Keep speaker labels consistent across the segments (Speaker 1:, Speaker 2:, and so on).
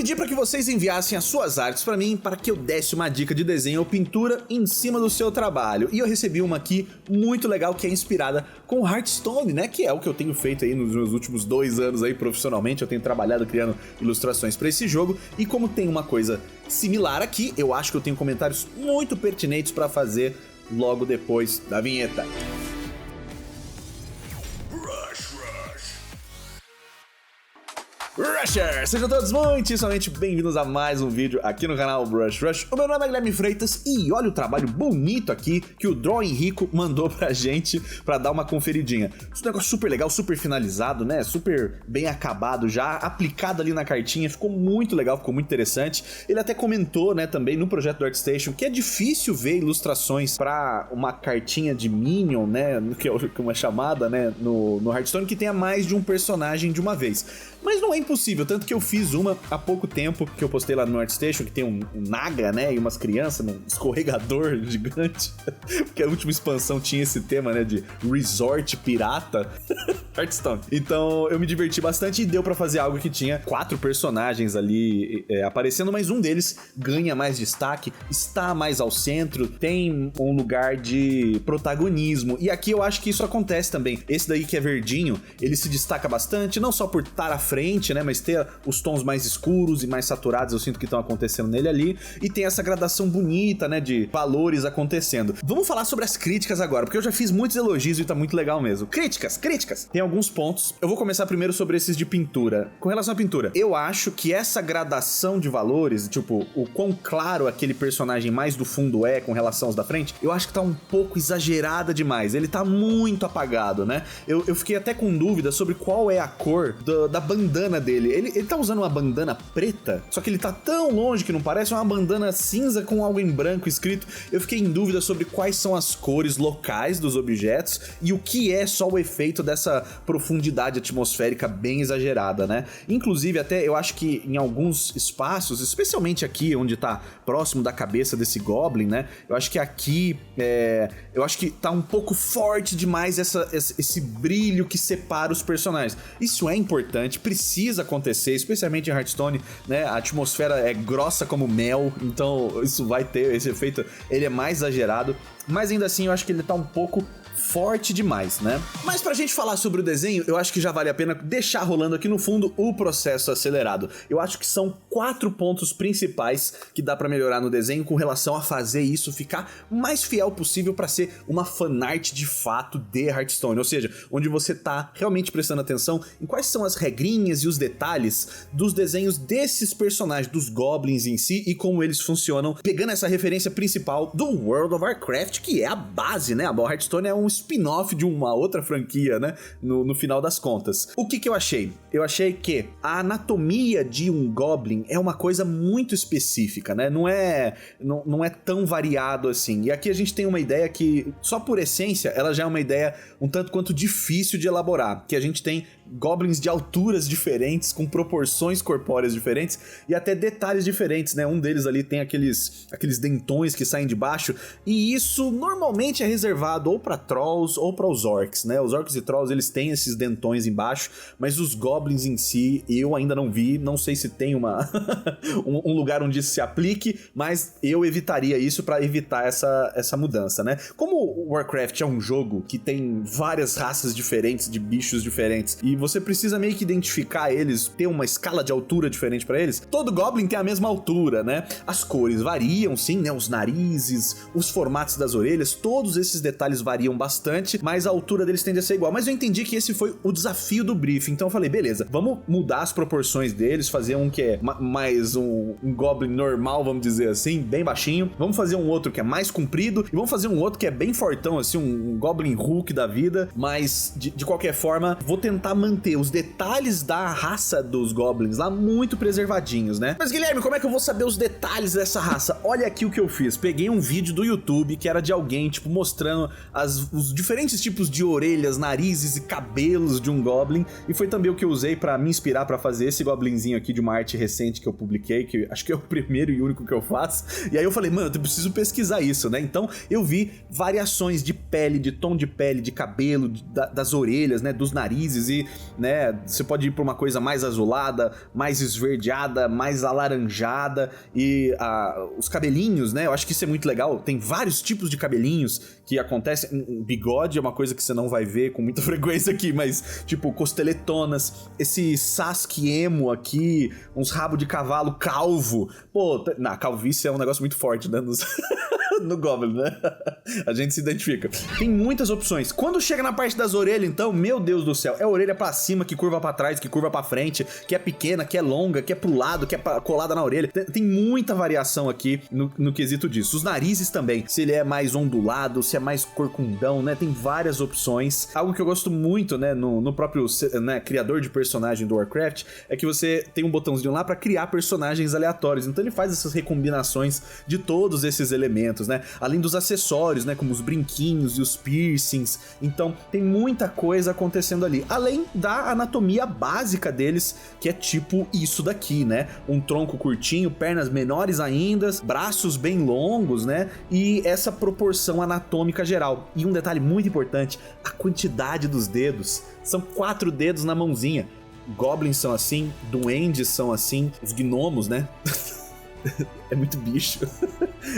Speaker 1: pedi para que vocês enviassem as suas artes para mim, para que eu desse uma dica de desenho ou pintura em cima do seu trabalho. E eu recebi uma aqui muito legal que é inspirada com Hearthstone, né? Que é o que eu tenho feito aí nos meus últimos 2 anos aí profissionalmente. Eu tenho trabalhado criando ilustrações para esse jogo. E como tem uma coisa similar aqui, eu acho que eu tenho comentários muito pertinentes para fazer logo depois da vinheta. Rushers! Sejam todos muitíssimamente bem-vindos a mais um vídeo aqui no canal Brush Rush. O meu nome é Guilherme Freitas e olha o trabalho bonito aqui que o Draw Henrico mandou pra gente pra dar uma conferidinha. Esse negócio super legal, super finalizado, né? Super bem acabado já, aplicado ali na cartinha, ficou muito legal, ficou muito interessante. Ele até comentou, né, também no projeto do ArtStation que é difícil ver ilustrações pra uma cartinha de Minion, né, que é uma chamada, né, no Hearthstone, que tenha mais de um personagem de uma vez. Mas não é impossível, tanto que eu fiz uma há pouco tempo, que eu postei lá no ArtStation, que tem um Naga, né, e umas crianças num escorregador gigante, porque a última expansão tinha esse tema, né, de resort pirata, Hearthstone. Então eu me diverti bastante e deu pra fazer algo que tinha 4 personagens ali aparecendo, mas um deles ganha mais destaque, está mais ao centro, tem um lugar de protagonismo, e aqui eu acho que isso acontece também. Esse daí que é verdinho, ele se destaca bastante, não só por estar à frente, né, mas ter os tons mais escuros e mais saturados, eu sinto que estão acontecendo nele ali, e tem essa gradação bonita, né, de valores acontecendo. Vamos falar sobre as críticas agora, porque eu já fiz muitos elogios e tá muito legal mesmo. Críticas! Tem alguns pontos. Eu vou começar primeiro sobre esses de pintura. Com relação à pintura, eu acho que essa gradação de valores, tipo, o quão claro aquele personagem mais do fundo é com relação aos da frente, eu acho que tá um pouco exagerada demais. Ele tá muito apagado, né? Eu fiquei até com dúvida sobre qual é a cor da bandana dele. Ele tá usando uma bandana preta, só que ele tá tão longe que não parece uma bandana cinza com algo em branco escrito. Eu fiquei em dúvida sobre quais são as cores locais dos objetos e o que é só o efeito dessa profundidade atmosférica bem exagerada, né? Inclusive, até eu acho que em alguns espaços, especialmente aqui onde tá próximo da cabeça desse Goblin, né? Eu acho que aqui eu acho que tá um pouco forte demais esse brilho que separa os personagens. Isso é importante, precisa acontecer, especialmente em Hearthstone, né? A atmosfera é grossa como mel, então isso vai ter esse efeito, ele é mais exagerado, mas ainda assim eu acho que ele tá um pouco forte demais, né? Mas pra gente falar sobre o desenho, eu acho que já vale a pena deixar rolando aqui no fundo o processo acelerado. Eu acho que são 4 pontos principais que dá pra melhorar no desenho com relação a fazer isso ficar mais fiel possível pra ser uma fanart de fato de Hearthstone, ou seja, onde você tá realmente prestando atenção em quais são as regrinhas e os detalhes dos desenhos desses personagens, dos goblins em si e como eles funcionam, pegando essa referência principal do World of Warcraft, que é a base, né? A Hearthstone é um spin-off de uma outra franquia, né, no final das contas. O que eu achei? Eu achei que a anatomia de um Goblin é uma coisa muito específica, né, não é tão variado assim, e aqui a gente tem uma ideia que, só por essência, ela já é uma ideia um tanto quanto difícil de elaborar, que a gente tem Goblins de alturas diferentes, com proporções corpóreas diferentes e até detalhes diferentes, né, um deles ali tem aqueles dentões que saem de baixo, e isso normalmente é reservado ou pra Trolls ou para os Orcs, né? Os Orcs e Trolls, eles têm esses dentões embaixo, mas os Goblins em si, eu ainda não vi, não sei se tem um lugar onde isso se aplique, mas eu evitaria isso para evitar essa mudança, né? Como o Warcraft é um jogo que tem várias raças diferentes, de bichos diferentes, e você precisa meio que identificar eles, ter uma escala de altura diferente para eles, todo Goblin tem a mesma altura, né? As cores variam, sim, né? Os narizes, os formatos das orelhas, todos esses detalhes variam bastante, mas a altura deles tende a ser igual. Mas eu entendi que esse foi o desafio do briefing, então eu falei, beleza, vamos mudar as proporções deles, fazer um que é mais um Goblin normal, vamos dizer assim, bem baixinho, vamos fazer um outro que é mais comprido, e vamos fazer um outro que é bem fortão, assim, um Goblin Hulk da vida, mas de qualquer forma, vou tentar manter os detalhes da raça dos Goblins lá muito preservadinhos, né? Mas Guilherme, como é que eu vou saber os detalhes dessa raça? Olha aqui o que eu fiz, peguei um vídeo do YouTube que era de alguém, tipo, mostrando as os diferentes tipos de orelhas, narizes e cabelos de um Goblin, e foi também o que eu usei pra me inspirar pra fazer esse Goblinzinho aqui de uma arte recente que eu publiquei, que acho que é o primeiro e único que eu faço. E aí eu falei, mano, eu preciso pesquisar isso, né? Então eu vi variações de pele, de tom de pele, de cabelo, das orelhas, né, dos narizes, e, né, você pode ir pra uma coisa mais azulada, mais esverdeada, mais alaranjada, e os cabelinhos, né, eu acho que isso é muito legal. Tem vários tipos de cabelinhos que acontecem. Bigode é uma coisa que você não vai ver com muita frequência aqui, mas tipo costeletonas, esse Sasuke emo aqui, uns rabos de cavalo calvo. Pô, calvície é um negócio muito forte, né, no Goblin, né? A gente se identifica. Tem muitas opções. Quando chega na parte das orelhas, então, meu Deus do céu, é orelha pra cima, que curva pra trás, que curva pra frente, que é pequena, que é longa, que é pro lado, que é colada na orelha. Tem muita variação aqui no quesito disso. Os narizes também, se ele é mais ondulado, se é mais corcundão, né? Tem várias opções. Algo que eu gosto muito, né, no próprio, né, criador de personagem do Warcraft, é que você tem um botãozinho lá pra criar personagens aleatórios. Então ele faz essas recombinações de todos esses elementos, né? Além dos acessórios, né, como os brinquinhos e os piercings. Então tem muita coisa acontecendo ali, além da anatomia básica deles, que é tipo isso daqui, né? Um tronco curtinho, pernas menores ainda, braços bem longos, né? E essa proporção anatômica geral. E um detalhe muito importante, a quantidade dos dedos. São 4 dedos na mãozinha. Goblins são assim, duendes são assim, os gnomos, né? É muito bicho.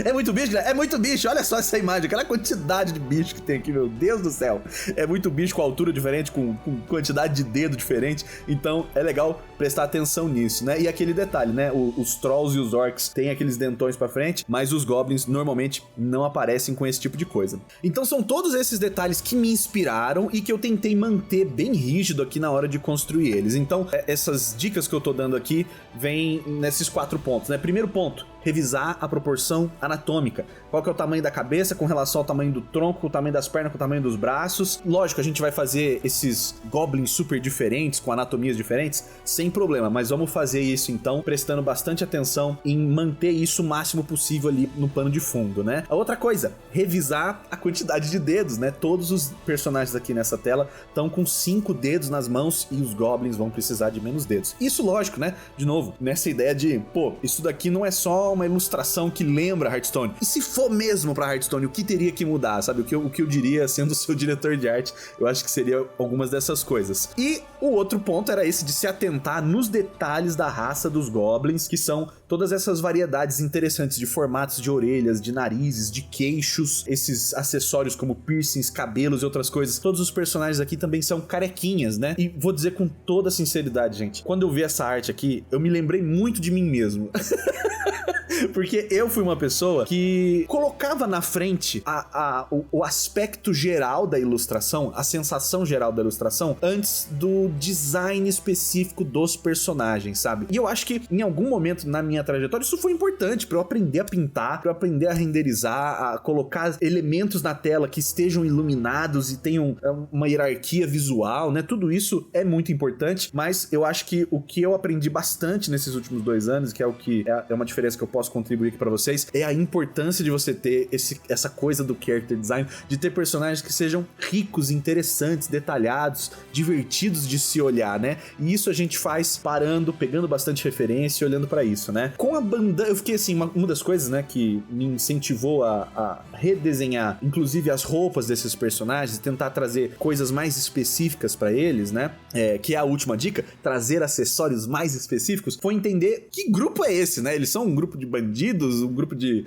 Speaker 1: É muito bicho, né? É muito bicho. Olha só essa imagem, aquela quantidade de bicho que tem aqui, meu Deus do céu. É muito bicho com altura diferente, com quantidade de dedo diferente. Então é legal prestar atenção nisso, né? E aquele detalhe, né? Os trolls e os orcs têm aqueles dentões pra frente, mas os goblins normalmente não aparecem com esse tipo de coisa. Então são todos esses detalhes que me inspiraram e que eu tentei manter bem rígido aqui na hora de construir eles. Então essas dicas que eu tô dando aqui vêm nesses 4 pontos, né? Primeiro ponto, revisar a proporção anatômica. Qual que é o tamanho da cabeça com relação ao tamanho do tronco, com o tamanho das pernas, com o tamanho dos braços. Lógico, a gente vai fazer esses goblins super diferentes, com anatomias diferentes, sem problema, mas vamos fazer isso então, prestando bastante atenção em manter isso o máximo possível ali no pano de fundo, né? A outra coisa, revisar a quantidade de dedos, né? Todos os personagens aqui nessa tela estão com 5 dedos nas mãos e os goblins vão precisar de menos dedos. Isso, lógico, né? De novo, nessa ideia de, pô, isso daqui não é só uma ilustração que lembra Hearthstone. E se for mesmo pra Hearthstone, o que teria que mudar, sabe? O que eu diria, sendo seu diretor de arte, eu acho que seria algumas dessas coisas. E o outro ponto era esse de se atentar nos detalhes da raça dos goblins, que são todas essas variedades interessantes de formatos de orelhas, de narizes, de queixos, esses acessórios como piercings, cabelos e outras coisas. Todos os personagens aqui também são carequinhas, né? E vou dizer com toda sinceridade, gente, quando eu vi essa arte aqui, eu me lembrei muito de mim mesmo. Porque eu fui uma pessoa que colocava na frente o aspecto geral da ilustração, a sensação geral da ilustração, antes do design específico dos personagens, sabe? E eu acho que em algum momento na minha trajetória isso foi importante pra eu aprender a pintar, pra eu aprender a renderizar, a colocar elementos na tela que estejam iluminados e tenham uma hierarquia visual, né? Tudo isso é muito importante, mas eu acho que o que eu aprendi bastante nesses últimos 2 anos, que é o que é uma diferença que eu posso contribuir aqui pra vocês, é a importância de você ter essa coisa do character design, de ter personagens que sejam ricos, interessantes, detalhados, divertidos de se olhar, né? E isso a gente faz parando, pegando bastante referência e olhando pra isso, né? Com a bandana, eu fiquei assim, uma das coisas, né, que me incentivou a redesenhar, inclusive as roupas desses personagens, tentar trazer coisas mais específicas pra eles, né? Que é a última dica, trazer acessórios mais específicos, foi entender que grupo é esse, né? Eles são um grupo de bandidos, um grupo de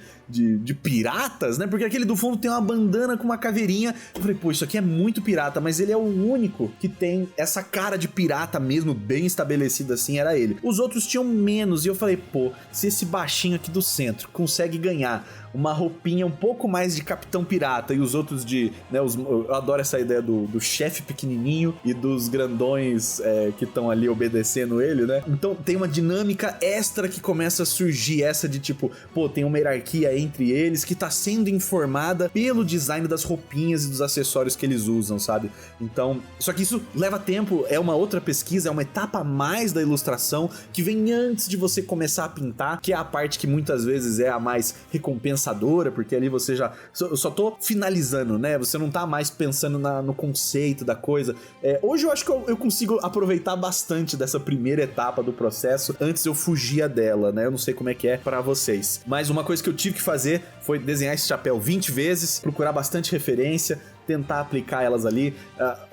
Speaker 1: piratas, né? Porque aquele do fundo tem uma bandana com uma caveirinha. Eu falei, pô, isso aqui é muito pirata, mas ele é o único que tem essa cara de pirata mesmo, bem estabelecida assim, era ele. Os outros tinham menos, e eu falei, pô, se esse baixinho aqui do centro consegue ganhar uma roupinha um pouco mais de Capitão Pirata e os outros de, né, eu adoro essa ideia do chefe pequenininho e dos grandões que estão ali obedecendo ele, né? Então tem uma dinâmica extra que começa a surgir, essa de tipo, pô, tem uma hierarquia entre eles que tá sendo informada pelo design das roupinhas e dos acessórios que eles usam, sabe? Então, só que isso leva tempo, é uma outra pesquisa, é uma etapa a mais da ilustração que vem antes de você começar a pintar, que é a parte que muitas vezes é a mais recompensadora, porque ali você já... Eu só tô finalizando, né? Você não tá mais pensando no conceito da coisa. Hoje eu acho que eu consigo aproveitar bastante dessa primeira etapa do processo, antes eu fugia dela, né? Eu não sei como é que é pra vocês. Mas uma coisa que eu tive que fazer foi desenhar esse chapéu 20 vezes, procurar bastante referência, tentar aplicar elas ali,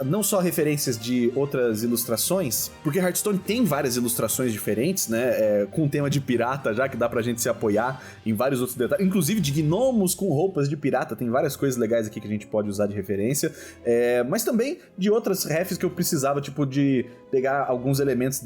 Speaker 1: não só referências de outras ilustrações, porque Hearthstone tem várias ilustrações diferentes, né, com o tema de pirata já, que dá pra gente se apoiar em vários outros detalhes, inclusive de gnomos com roupas de pirata, tem várias coisas legais aqui que a gente pode usar de referência, mas também de outras refs que eu precisava, tipo de pegar alguns elementos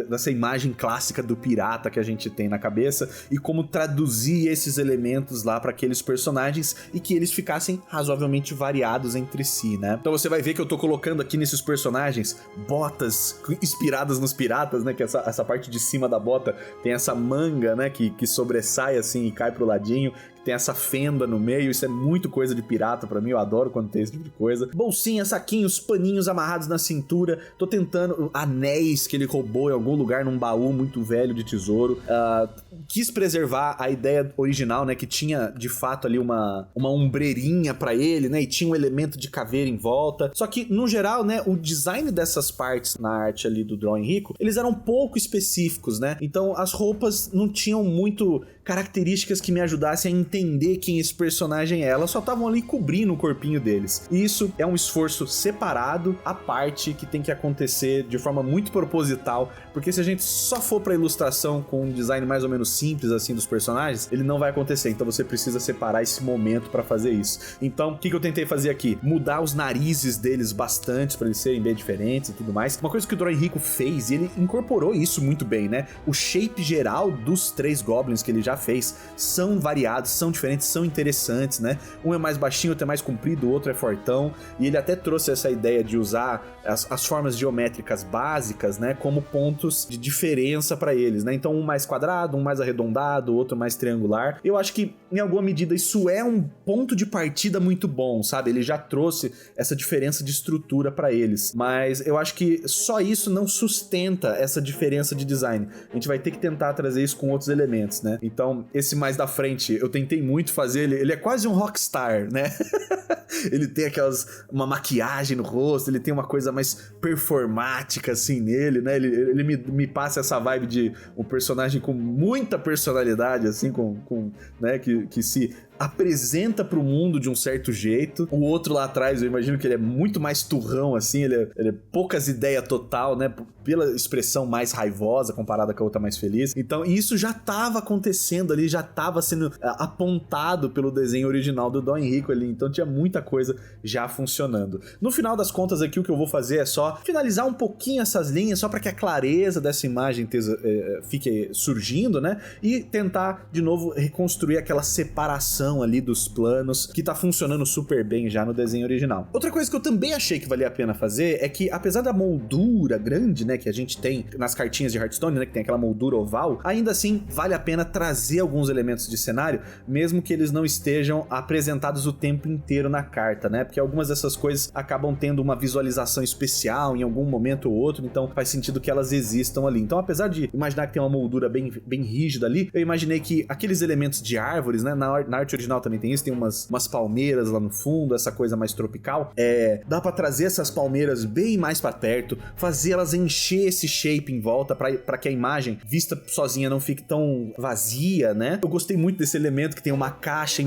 Speaker 1: dessa imagem clássica do pirata que a gente tem na cabeça e como traduzir esses elementos lá pra aqueles personagens e que eles ficassem razoavelmente variados entre si, né? Então você vai ver que eu tô colocando aqui nesses personagens botas inspiradas nos piratas, né? Que essa parte de cima da bota tem essa manga, né? Que sobressai assim e cai pro ladinho. Tem essa fenda no meio, isso é muito coisa de pirata pra mim, eu adoro quando tem esse tipo de coisa. Bolsinha, saquinhos, paninhos amarrados na cintura, tô tentando anéis que ele roubou em algum lugar num baú muito velho de tesouro. Quis preservar a ideia original, né, que tinha de fato ali uma ombreirinha pra ele, né, e tinha um elemento de caveira em volta. Só que, no geral, né, o design dessas partes na arte ali do Drawing Rico, eles eram pouco específicos, né, então as roupas não tinham muito características que me ajudassem a entender quem esse personagem é, elas só estavam ali cobrindo o corpinho deles. E isso é um esforço separado, à parte, que tem que acontecer de forma muito proposital, porque se a gente só for pra ilustração com um design mais ou menos simples assim dos personagens, ele não vai acontecer, então você precisa separar esse momento pra fazer isso. Então, o que eu tentei fazer aqui? Mudar os narizes deles bastante, pra eles serem bem diferentes e tudo mais. Uma coisa que o Drawing Rico fez, e ele incorporou isso muito bem, né? O shape geral dos 3 goblins que ele já fez são variados, são diferentes, são interessantes, né? Um é mais baixinho, outro é mais comprido, o outro é fortão, e ele até trouxe essa ideia de usar as formas geométricas básicas, né, como pontos de diferença para eles, né? Então um mais quadrado, um mais arredondado, outro mais triangular. Eu acho que em alguma medida isso é um ponto de partida muito bom, sabe? Ele já trouxe essa diferença de estrutura para eles, mas eu acho que só isso não sustenta essa diferença de design. A gente vai ter que tentar trazer isso com outros elementos, né? Então, esse mais da frente, eu tentei muito fazer ele é quase um rockstar, né? Ele tem uma maquiagem no rosto, ele tem uma coisa mais performática assim nele, né? Ele me passa essa vibe de um personagem com muita personalidade, assim, né? Que se apresenta pro mundo de um certo jeito. O outro lá atrás, eu imagino que ele é muito mais turrão, assim, ele é poucas ideias total, né? Pela expressão mais raivosa comparada com a outra mais feliz. Então, isso já tava acontecendo ali, já tava sendo apontado pelo desenho original do Dom Henrico ali, então tinha muita coisa já funcionando. No final das contas aqui, o que eu vou fazer é só finalizar um pouquinho essas linhas, só para que a clareza dessa imagem fique surgindo, né? E tentar, de novo, reconstruir aquela separação ali dos planos, que tá funcionando super bem já no desenho original. Outra coisa que eu também achei que valia a pena fazer é que, apesar da moldura grande, né, que a gente tem nas cartinhas de Hearthstone, né, que tem aquela moldura oval, ainda assim vale a pena trazer alguns elementos de cenário, mesmo que eles não estejam apresentados o tempo inteiro na carta, né, porque algumas dessas coisas acabam tendo uma visualização especial em algum momento ou outro, então faz sentido que elas existam ali. Então, apesar de imaginar que tem uma moldura bem rígida ali, eu imaginei que aqueles elementos de árvores, né, na arte original também tem isso, tem umas palmeiras lá no fundo, essa coisa mais tropical, dá pra trazer essas palmeiras bem mais pra perto, fazer elas encher esse shape em volta pra que a imagem vista sozinha não fique tão vazia, né? Eu gostei muito desse elemento que tem uma caixa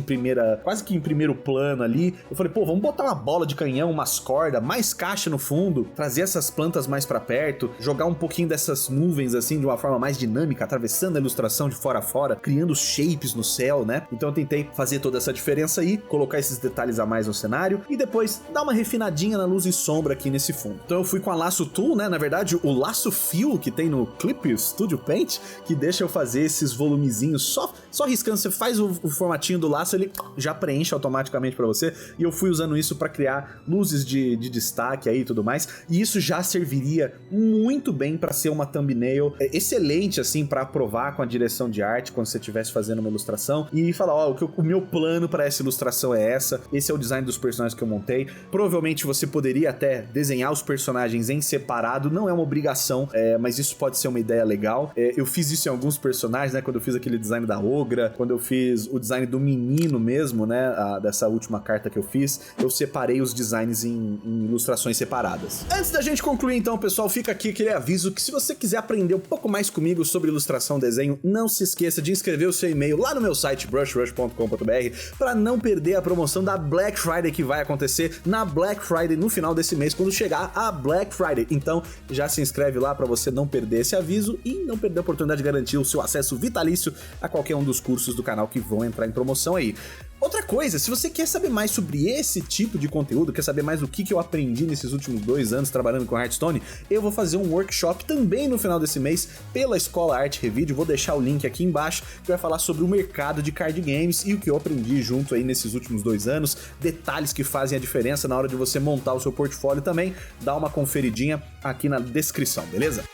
Speaker 1: quase que em primeiro plano ali. Eu falei, pô, vamos botar uma bola de canhão, umas cordas, mais caixa no fundo, trazer essas plantas mais pra perto, jogar um pouquinho dessas nuvens assim de uma forma mais dinâmica, atravessando a ilustração de fora a fora, criando shapes no céu, né? Então eu tentei fazer toda essa diferença aí, colocar esses detalhes a mais no cenário e depois dar uma refinadinha na luz e sombra aqui nesse fundo. Então eu fui com a Lasso Tool, né? Na verdade, o Lasso Fill que tem no Clip Studio Paint, que deixa eu fazer esses volumezinhos só riscando. Você faz o o formatinho do laço, ele já preenche automaticamente pra você, e eu fui usando isso pra criar luzes de destaque aí e tudo mais, e isso já serviria muito bem pra ser uma thumbnail excelente, assim, pra aprovar com a direção de arte quando você estivesse fazendo uma ilustração, e falar, ó, o meu plano pra essa ilustração é essa, esse é o design dos personagens que eu montei. Provavelmente você poderia até desenhar os personagens em separado, não é uma obrigação, mas isso pode ser uma ideia legal. Eu fiz isso em alguns personagens, né, quando eu fiz aquele design da Ogra, quando eu fiz o design do menino mesmo, né, dessa última carta que eu fiz, eu separei os designs em ilustrações separadas. Antes da gente concluir então, pessoal, fica aqui aquele aviso que se você quiser aprender um pouco mais comigo sobre ilustração e desenho, não se esqueça de inscrever o seu e-mail lá no meu site brushrush.com.br para não perder a promoção da Black Friday que vai acontecer na Black Friday no final desse mês, quando chegar a Black Friday. Então já se inscreve lá para você não perder esse aviso e não perder a oportunidade de garantir o seu acesso vitalício a qualquer um dos cursos do canal que vão entrar em promoção aí. Outra coisa, se você quer saber mais sobre esse tipo de conteúdo, quer saber mais o que eu aprendi nesses últimos 2 anos trabalhando com Hearthstone, eu vou fazer um workshop também no final desse mês pela Escola Arte Revídeo, vou deixar o link aqui embaixo, que vai falar sobre o mercado de card games e o que eu aprendi junto aí nesses últimos 2 anos, detalhes que fazem a diferença na hora de você montar o seu portfólio também. Dá uma conferidinha aqui na descrição, beleza?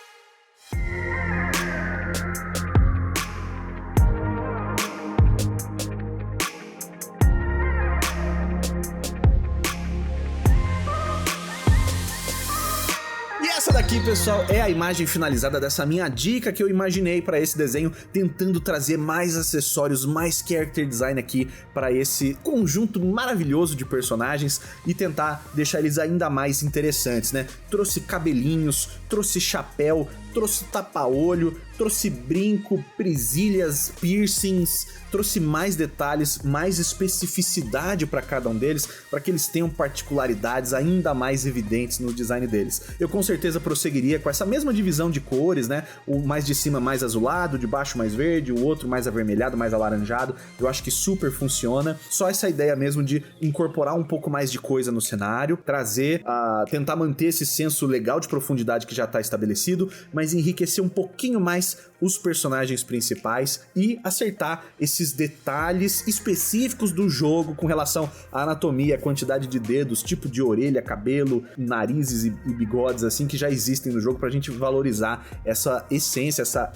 Speaker 1: Essa daqui, pessoal, é a imagem finalizada dessa minha dica que eu imaginei para esse desenho, tentando trazer mais acessórios, mais character design aqui para esse conjunto maravilhoso de personagens e tentar deixar eles ainda mais interessantes, né? Trouxe cabelinhos, trouxe chapéu, trouxe tapa-olho, trouxe brinco, presilhas, piercings, trouxe mais detalhes, mais especificidade para cada um deles, para que eles tenham particularidades ainda mais evidentes no design deles. Eu com certeza prosseguiria com essa mesma divisão de cores, né? O mais de cima mais azulado, de baixo mais verde, o outro mais avermelhado, mais alaranjado. Eu acho que super funciona. Só essa ideia mesmo de incorporar um pouco mais de coisa no cenário, trazer, tentar manter esse senso legal de profundidade que já está estabelecido, mas enriquecer um pouquinho mais os personagens principais e acertar esses detalhes específicos do jogo com relação à anatomia, quantidade de dedos, tipo de orelha, cabelo, narizes e bigodes assim que já existem no jogo, pra gente valorizar essa essência, essa...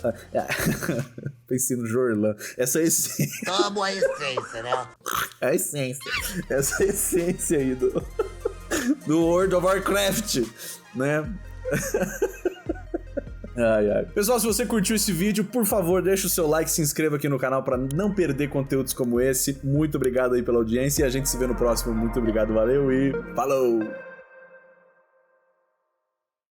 Speaker 1: Pensei no Jorlan. Essa essência...
Speaker 2: Toma a essência, né?
Speaker 1: A essência. Essa essência aí do World of Warcraft, né? Ai, ai. Pessoal, se você curtiu esse vídeo, por favor, deixa o seu like, se inscreva aqui no canal para não perder conteúdos como esse. Muito obrigado aí pela audiência e a gente se vê no próximo. Muito obrigado, valeu e falou!